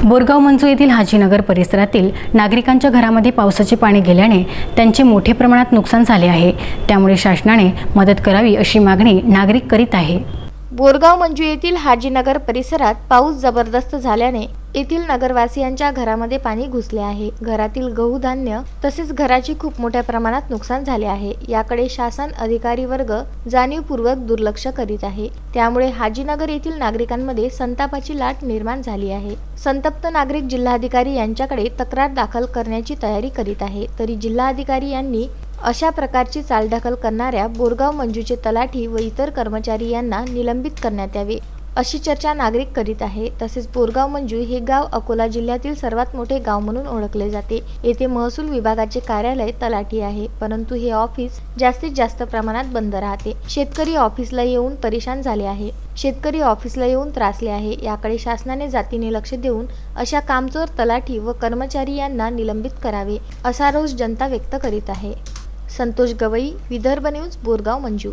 बोरगाव मंजू येथील हाजीनगर परिसरातील नागरिकांच्या घरामध्ये पावसाचे पाणी गेल्याने त्यांचे मोठे प्रमाणात नुकसान झाले आहे। त्यामुळे शासनाने मदत करावी अशी मागणी नागरिक करीत आहे। बोरगाव मंजू येथील हाजीनगर परिसरात पाऊस जबरदस्त झाल्याने येथील नगरवासियांच्या घरामध्ये पाणी घुसले आहे। घरातील गहू धान्य तसेच घराचे खूप मोठ्या प्रमाणात नुकसान झाले आहे। याकडे शासन अधिकारी वर्ग जाणीवपूर्वक दुर्लक्ष करीत आहे। त्यामुळे हाजीनगर येथील नागरिकांमध्ये संतापाची लाट निर्माण झाली आहे। संतप्त नागरिक जिल्हाधिकारी यांच्याकडे तक्रार दाखल करण्याची तयारी करीत आहे। तरी जिल्हाधिकारी यांनी अशा प्रकारची चालढकल करणाऱ्या बोरगाव मंजूचे तलाठी व इतर कर्मचारी यांना निलंबित करण्यात यावे अशी चर्चा नागरिक करीत आहे। तसेच बोरगाव मंजू हे गाव अकोला जिल्ह्यातील सर्वात मोठे गाव म्हणून ओळखले जाते। येथे महसूल विभागाचे कार्यालय तलाठी आहे, परंतु हे ऑफिस जास्तीत जास्त प्रमाणात बंद राहते। शेतकरी ऑफिसला येऊन परेशान झाले आहे। शेतकरी ऑफिसला येऊन त्रासले आहे। याकडे शासनाने जातीने लक्ष देऊन अशा कामचोर तलाठी व कर्मचारी यांना निलंबित करावे असा रोष जनता व्यक्त करीत आहे। संतोष गवई, विदर्भ न्यूज, बोरगाव मंजू।